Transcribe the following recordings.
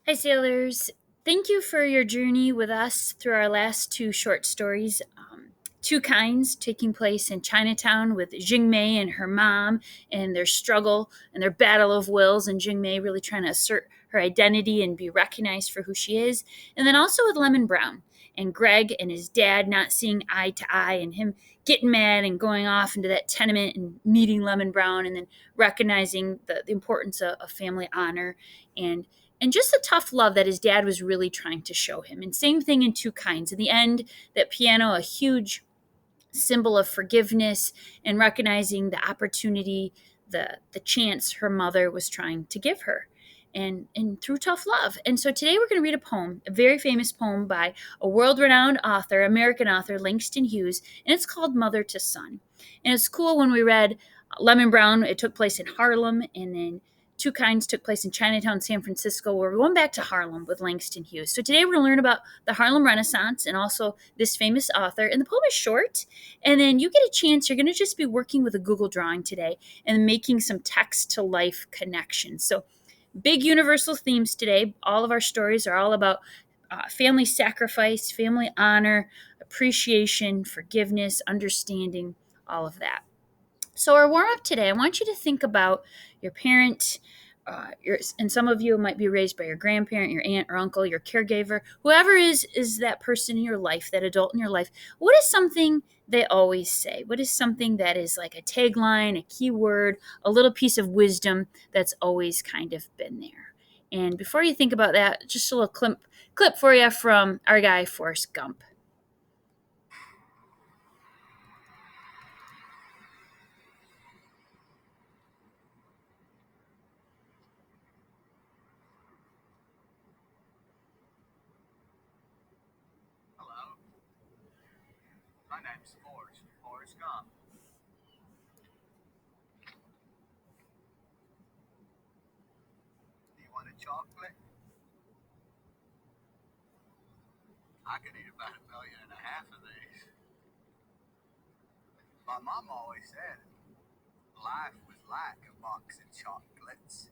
Hi, sailors. Thank you for your journey with us through our last two short stories. Two Kinds, taking place in Chinatown with Jingmei and her mom and their struggle and their battle of wills, and Jingmei really trying to assert her identity and be recognized for who she is. And then also with Lemon Brown and Greg and his dad not seeing eye to eye, and him getting mad and going off into that tenement and meeting Lemon Brown, and then recognizing the importance of family honor and just the tough love that his dad was really trying to show him. And same thing in Two Kinds. In the end, that piano, a huge symbol of forgiveness and recognizing the opportunity, the chance her mother was trying to give her. And through tough love. And so today we're going to read a poem, a very famous poem by a world-renowned author, American author, Langston Hughes, and it's called Mother to Son. And it's cool when we read Lemon Brown, it took place in Harlem, and then Two Kinds took place in Chinatown, San Francisco. We're going back to Harlem with Langston Hughes. So today we're going to learn about the Harlem Renaissance and also this famous author. And the poem is short, and then you get a chance. You're going to just be working with a Google drawing today and making some text to life connections. So big universal themes today. All of our stories are all about family sacrifice, family honor, appreciation, forgiveness, understanding, all of that. So our warm up today, I want you to think about your parent. And some of you might be raised by your grandparent, your aunt or uncle, your caregiver, whoever is that person in your life, that adult in your life. What is something they always say? What is something that is like a tagline, a keyword, a little piece of wisdom that's always kind of been there? And before you think about that, just a little clip for you from our guy Forrest Gump. Hello, my name's Forrest Gump. Do you want a chocolate? I could eat about 1.5 million of these. My mom always said life was like a box of chocolates.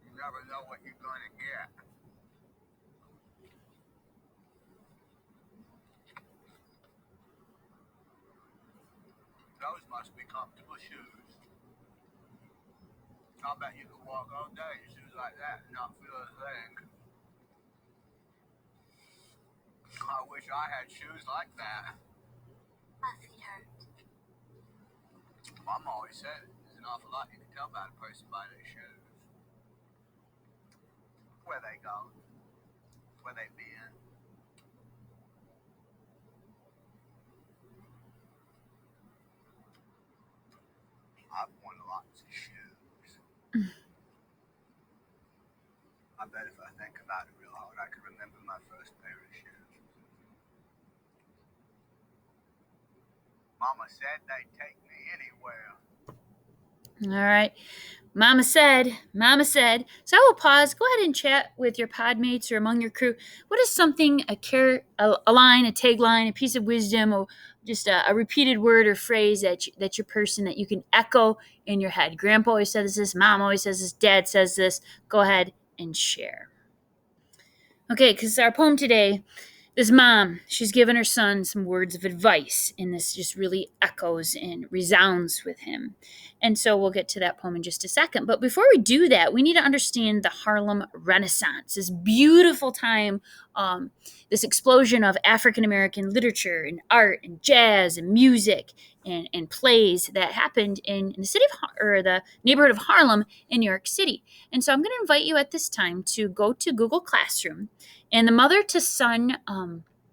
You never know what you're going to get. Those must be comfortable shoes. I bet you could walk all day in shoes like that and not feel a thing. I wish I had shoes like that. My feet hurt. Mom always said there's an awful lot you can tell about a person by their shoes. Where they go, where they've been. I've worn lots of shoes. I bet if I think about it real hard, I could remember my first pair of shoes. Mama said they'd take me anywhere. All right. Mama said, Mama said. So I will pause. Go ahead and chat with your podmates or among your crew. What is something, a line, a tagline, a piece of wisdom, or just a repeated word or phrase that your person that you can echo in your head? Grandpa always says this. Mom always says this. Dad says this. Go ahead and share. Okay, because our poem today, this mom, she's given her son some words of advice, and this just really echoes and resounds with him. And so we'll get to that poem in just a second. But before we do that, we need to understand the Harlem Renaissance, this beautiful time, this explosion of African American literature and art and jazz and music and plays that happened in the city of or the neighborhood of Harlem in New York City. And so I'm going to invite you at this time to go to Google Classroom, and the mother to son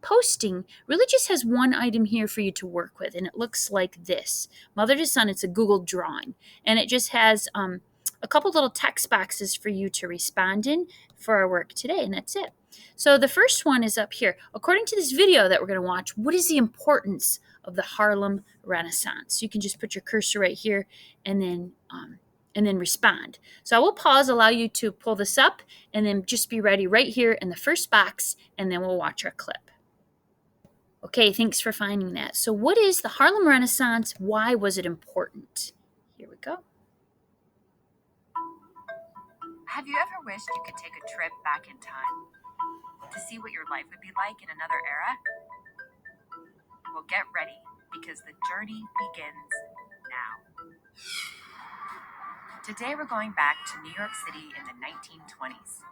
posting really just has one item here for you to work with, and it looks like this. Mother to son, it's a Google drawing, and it just has a couple little text boxes for you to respond in for our work today, and that's it. So the first one is up here. According to this video that we're going to watch, what is the importance of the Harlem Renaissance? You can just put your cursor right here and then respond. So I will pause, allow you to pull this up, and then just be ready right here in the first box, and then we'll watch our clip. Okay, thanks for finding that. So what is the Harlem Renaissance? Why was it important? Here we go. Have you ever wished you could take a trip back in time to see what your life would be like in another era? Well, get ready, because the journey begins now. Today we're going back to New York City in the 1920s.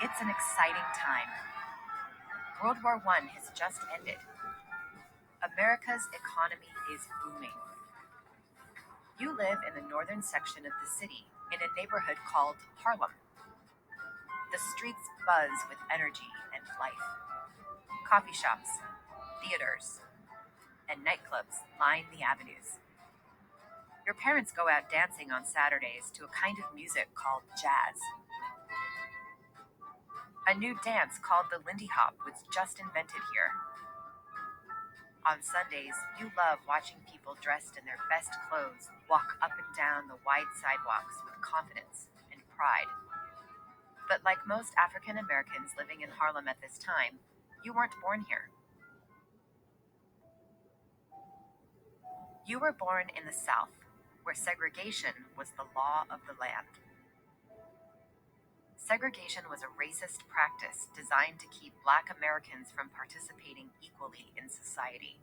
It's an exciting time. World War I has just ended. America's economy is booming. You live in the northern section of the city in a neighborhood called Harlem. The streets buzz with energy and life. Coffee shops, theaters, and nightclubs line the avenues. Your parents go out dancing on Saturdays to a kind of music called jazz. A new dance called the Lindy Hop was just invented here. On Sundays, you love watching people dressed in their best clothes walk up and down the wide sidewalks with confidence and pride. But like most African Americans living in Harlem at this time, you weren't born here. You were born in the South, where segregation was the law of the land. Segregation was a racist practice designed to keep Black Americans from participating equally in society.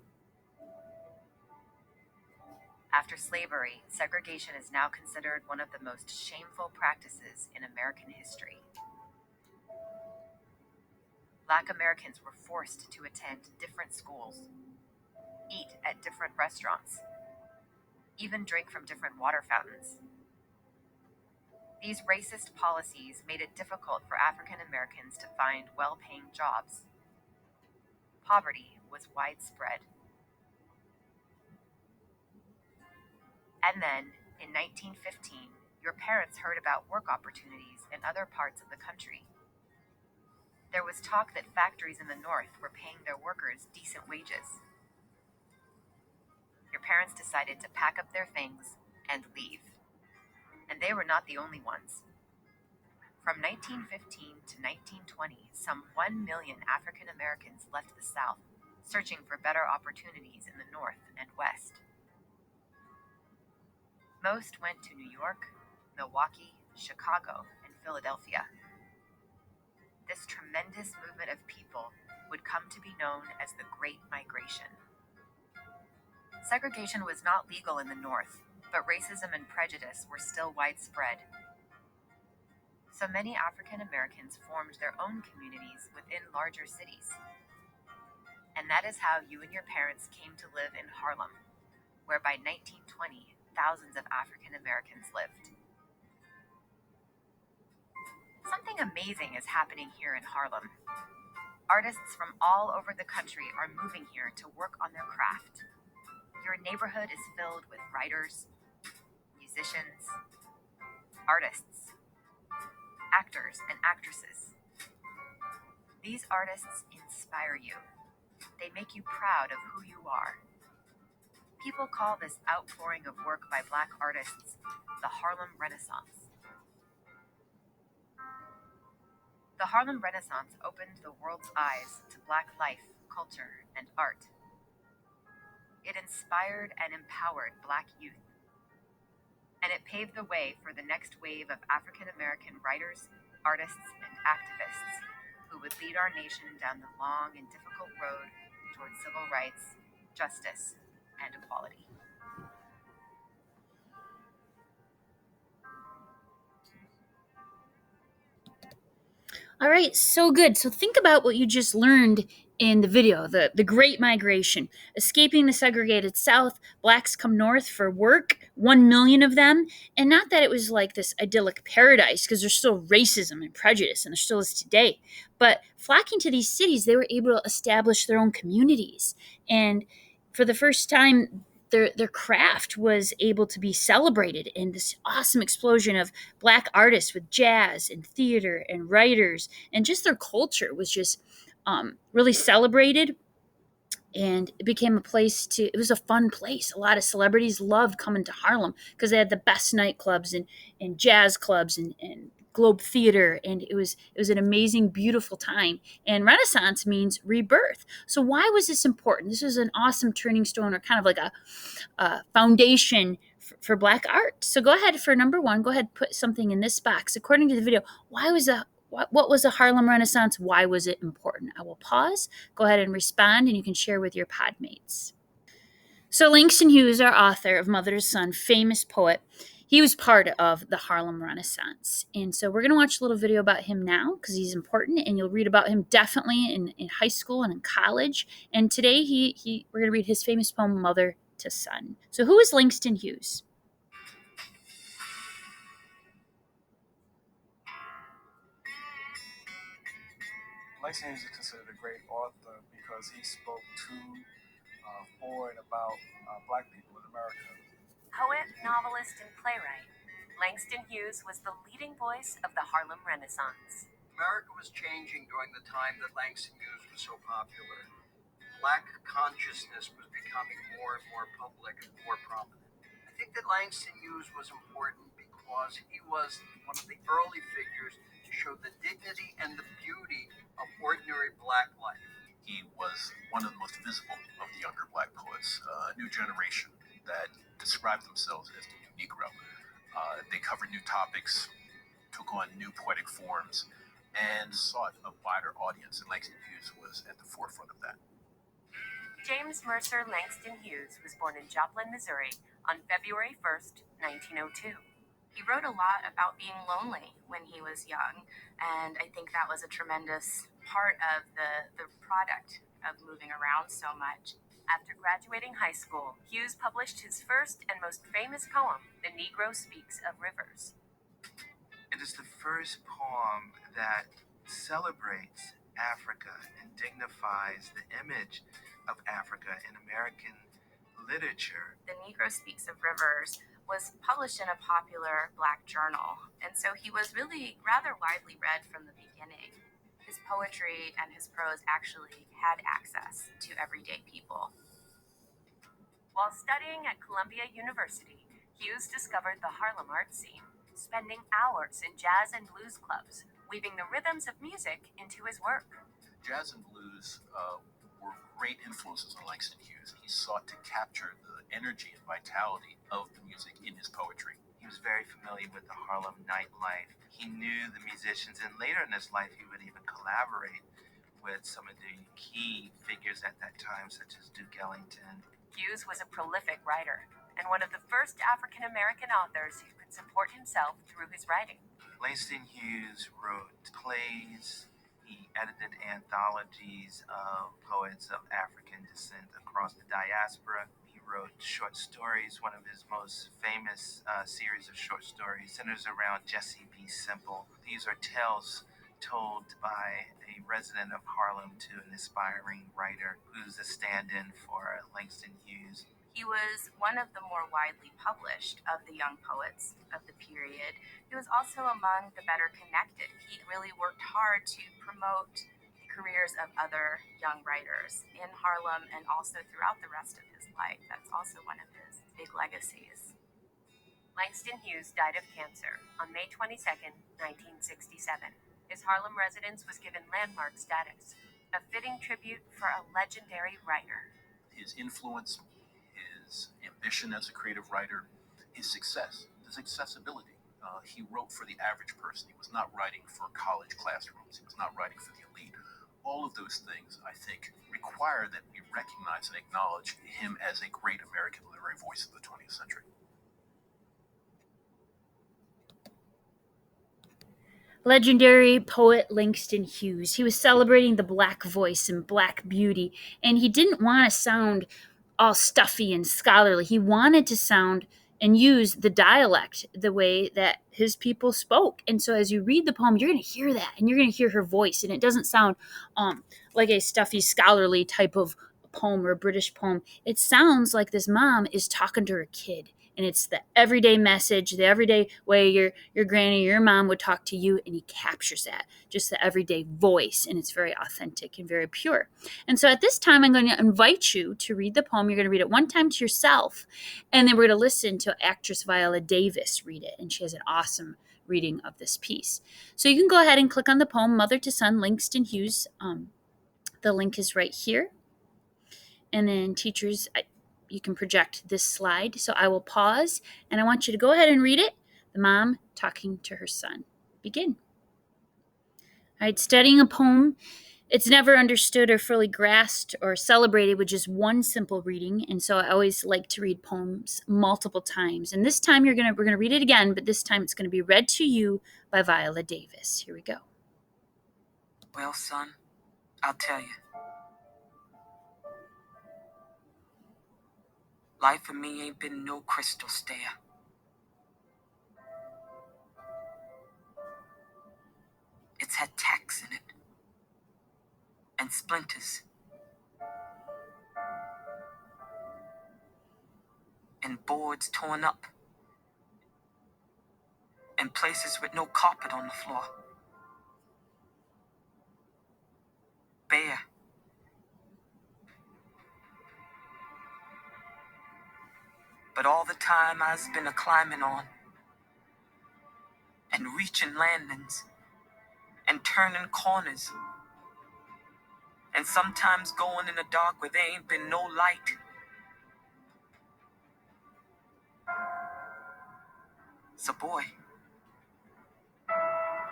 After slavery, segregation is now considered one of the most shameful practices in American history. Black Americans were forced to attend different schools, eat at different restaurants, even drink from different water fountains. These racist policies made it difficult for African Americans to find well-paying jobs. Poverty was widespread. And then, in 1915, your parents heard about work opportunities in other parts of the country. There was talk that factories in the North were paying their workers decent wages. Your parents decided to pack up their things and leave. And they were not the only ones. From 1915 to 1920, some 1 million African Americans left the South, searching for better opportunities in the North and West. Most went to New York, Milwaukee, Chicago, and Philadelphia. This tremendous movement of people would come to be known as the Great Migration. Segregation was not legal in the North, but racism and prejudice were still widespread. So many African Americans formed their own communities within larger cities. And that is how you and your parents came to live in Harlem, where by 1920, thousands of African Americans lived. Something amazing is happening here in Harlem. Artists from all over the country are moving here to work on their craft. Your neighborhood is filled with writers, musicians, artists, actors, and actresses. These artists inspire you. They make you proud of who you are. People call this outpouring of work by Black artists the Harlem Renaissance. The Harlem Renaissance opened the world's eyes to Black life, culture, and art. It inspired and empowered Black youth. And it paved the way for the next wave of African American writers, artists, and activists who would lead our nation down the long and difficult road towards civil rights, justice, and equality. All right, so good. So think about what you just learned in the video, the Great Migration. Escaping the segregated South, Blacks come north for work, 1 million of them. And not that it was like this idyllic paradise, because there's still racism and prejudice, and there still is today. But flocking to these cities, they were able to establish their own communities. And for the first time, their craft was able to be celebrated in this awesome explosion of Black artists with jazz and theater and writers, and just their culture was just really celebrated. And it became a place it was a fun place. A lot of celebrities loved coming to Harlem because they had the best nightclubs and jazz clubs and Globe Theater, and it was an amazing, beautiful time. And Renaissance means rebirth. So why was this important? This was an awesome turning stone, or kind of like a foundation for Black art. So go ahead for number one. Go ahead, put something in this box. According to the video, what was the Harlem Renaissance? Why was it important? I will pause. Go ahead and respond, and you can share with your podmates. So Langston Hughes, our author of Mother to Son, famous poet, he was part of the Harlem Renaissance. And so we're going to watch a little video about him now because he's important, and you'll read about him definitely in high school and in college. And today we're going to read his famous poem, Mother to Son. So who is Langston Hughes? Langston Hughes is considered a great author because he spoke to for and about Black people in America. Poet, novelist, and playwright, Langston Hughes was the leading voice of the Harlem Renaissance. America was changing during the time that Langston Hughes was so popular. Black consciousness was becoming more and more public and more prominent. I think that Langston Hughes was important because he was one of the early figures to show the dignity and the beauty of ordinary Black life. He was one of the most visible of the younger Black poets, a new generation that described themselves as the new Negro. They covered new topics, took on new poetic forms, and sought a wider audience, and Langston Hughes was at the forefront of that. James Mercer Langston Hughes was born in Joplin, Missouri on February 1st, 1902. He wrote a lot about being lonely when he was young, and I think that was a tremendous part of the product of moving around so much. After graduating high school, Hughes published his first and most famous poem, The Negro Speaks of Rivers. It is the first poem that celebrates Africa and dignifies the image of Africa in American literature. The Negro Speaks of Rivers was published in a popular Black journal, and so he was really rather widely read from the beginning. His poetry and his prose actually had access to everyday people. While studying at Columbia University, Hughes discovered the Harlem art scene, spending hours in jazz and blues clubs, weaving the rhythms of music into his work. Jazz and blues were great influences on Langston Hughes. He sought to capture the energy and vitality of the music in his poetry. He was very familiar with the Harlem nightlife. He knew the musicians, and later in his life, he would even collaborate with some of the key figures at that time, such as Duke Ellington. Hughes was a prolific writer and one of the first African-American authors who could support himself through his writing. Langston Hughes wrote plays. He edited anthologies of poets of African descent across the diaspora. He wrote short stories. One of his most famous series of short stories centers around Jesse B. Simple. These are tales told by a resident of Harlem to an aspiring writer who's a stand-in for Langston Hughes. He was one of the more widely published of the young poets of the period. He was also among the better connected. He really worked hard to promote the careers of other young writers in Harlem and also throughout the rest of his life. That's also one of his big legacies. Langston Hughes died of cancer on May 22nd, 1967. His Harlem residence was given landmark status, a fitting tribute for a legendary writer. His influence, his ambition as a creative writer, his success, his accessibility. He wrote for the average person. He was not writing for college classrooms. He was not writing for the elite. All of those things, I think, require that we recognize and acknowledge him as a great American literary voice of the 20th century. Legendary poet Langston Hughes. He was celebrating the Black voice and Black beauty, and he didn't want to sound all stuffy and scholarly. He wanted to sound and use the dialect the way that his people spoke. And so as you read the poem, you're going to hear that, and you're going to hear her voice, and it doesn't sound like a stuffy, scholarly type of poem or a British poem. It sounds like this mom is talking to her kid. And it's the everyday message, the everyday way your granny, your mom would talk to you, and he captures that, just the everyday voice, and it's very authentic and very pure. And so at this time, I'm going to invite you to read the poem. You're going to read it one time to yourself, and then we're going to listen to actress Viola Davis read it, and she has an awesome reading of this piece. So you can go ahead and click on the poem, Mother to Son, Langston Hughes. The link is right here. And then teachers, you can project this slide. So I will pause, and I want you to go ahead and read it. The mom talking to her son. Begin. All right, studying a poem, it's never understood or fully grasped or celebrated with just one simple reading, and so I always like to read poems multiple times. And this time we're gonna read it again, but this time it's gonna be read to you by Viola Davis. Here we go. Well, son, I'll tell you. Life for me ain't been no crystal stair. It's had tacks in it. And splinters. And boards torn up. And places with no carpet on the floor. Bare. But all the time I's been a climbing on. And reaching landings. And turning corners. And sometimes going in the dark where there ain't been no light. So boy,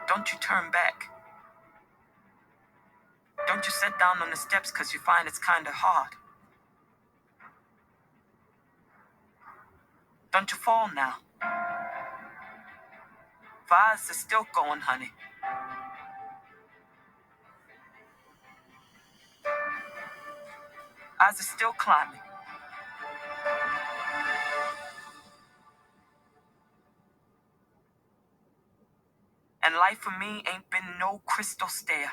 don't you turn back. Don't you sit down on the steps because you find it's kind of hard. Don't you fall now. Fires are still going, honey. Eyes are still climbing. And life for me ain't been no crystal stair.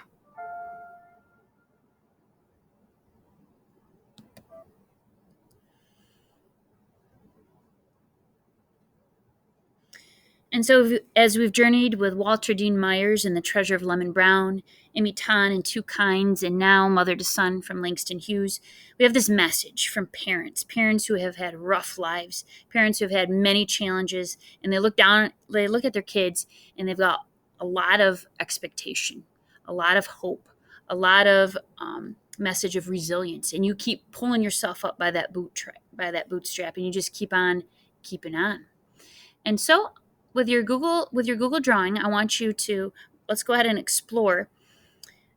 And so, as we've journeyed with Walter Dean Myers and The Treasure of Lemon Brown, Amy Tan and Two Kinds, and now Mother to Son from Langston Hughes, we have this message from parents who have had rough lives, parents who have had many challenges, and they look at their kids, and they've got a lot of expectation, a lot of hope, a lot of message of resilience, and you keep pulling yourself up by that bootstrap, and you just keep on keeping on. And so, with your Google drawing, I want you to, let's go ahead and explore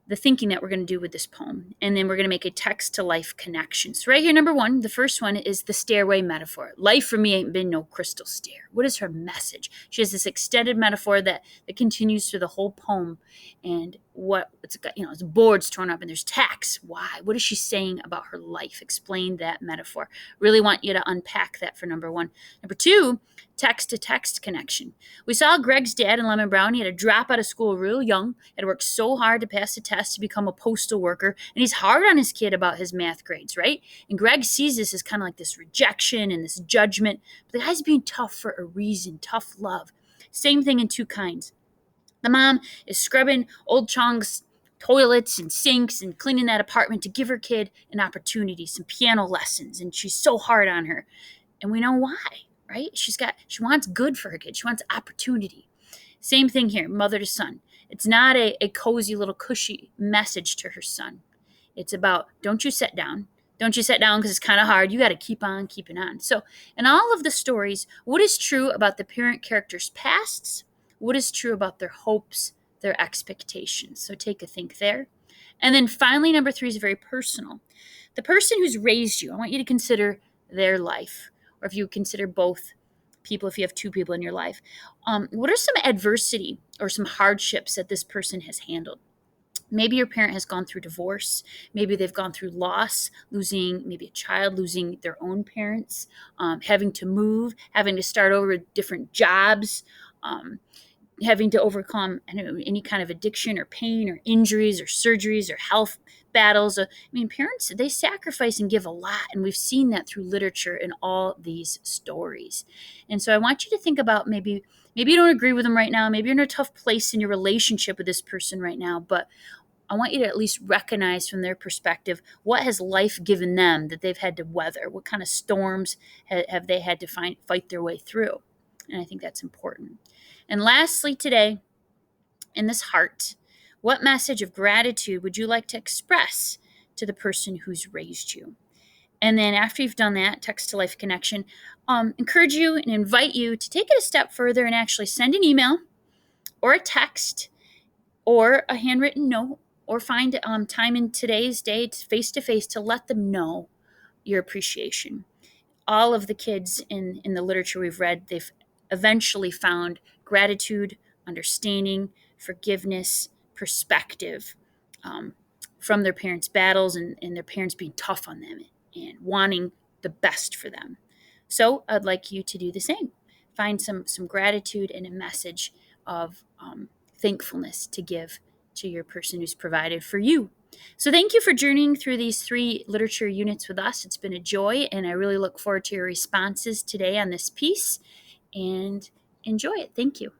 the thinking that we're going to do with this poem. And then we're going to make a text to life connection. So right here, number one, the first one is the stairway metaphor. Life for me ain't been no crystal stair. What is her message? She has this extended metaphor that continues through the whole poem. And what it's got, it's boards torn up and there's tacks. Why? What is she saying about her life? Explain that metaphor. Really want you to unpack that for number one. Number two, text to text connection. We saw Greg's dad in Lemon Brown. He had to drop out of school real young, had worked so hard to pass the test to become a postal worker, and he's hard on his kid about his math grades, right? And Greg sees this as kind of like this rejection and this judgment, but the guy's being tough for a reason, tough love. Same thing in Two Kinds. The mom is scrubbing old Chong's toilets and sinks and cleaning that apartment to give her kid an opportunity, some piano lessons, and she's so hard on her. And we know why. Right? She wants good for her kid. She wants opportunity. Same thing here, mother to son. It's not a cozy little cushy message to her son. It's about, don't you sit down. Don't you sit down because it's kind of hard. You got to keep on keeping on. So in all of the stories, what is true about the parent characters' pasts? What is true about their hopes, their expectations? So take a think there. And then finally, number three is very personal. The person who's raised you, I want you to consider their life. Or if you consider both people, if you have two people in your life, what are some adversity or some hardships that this person has handled? Maybe your parent has gone through divorce. Maybe they've gone through loss, losing maybe a child, losing their own parents, having to move, having to start over with different jobs, having to overcome any kind of addiction or pain or injuries or surgeries or health battles. Parents, they sacrifice and give a lot, and we've seen that through literature in all these stories. And so I want you to think about maybe you don't agree with them right now. Maybe you're in a tough place in your relationship with this person right now, but I want you to at least recognize from their perspective, what has life given them that they've had to weather? What kind of storms have they had to fight their way through? And I think that's important. And lastly today, in this heart, what message of gratitude would you like to express to the person who's raised you? And then after you've done that, Text to Life Connection, encourage you and invite you to take it a step further and actually send an email or a text or a handwritten note, or find time in today's day face to face to let them know your appreciation. All of the kids in the literature we've read, they've eventually found gratitude, understanding, forgiveness, perspective from their parents' battles and their parents being tough on them and wanting the best for them. So I'd like you to do the same. Find some gratitude and a message of thankfulness to give to your person who's provided for you. So thank you for journeying through these 3 literature units with us. It's been a joy, and I really look forward to your responses today on this piece, and enjoy it. Thank you.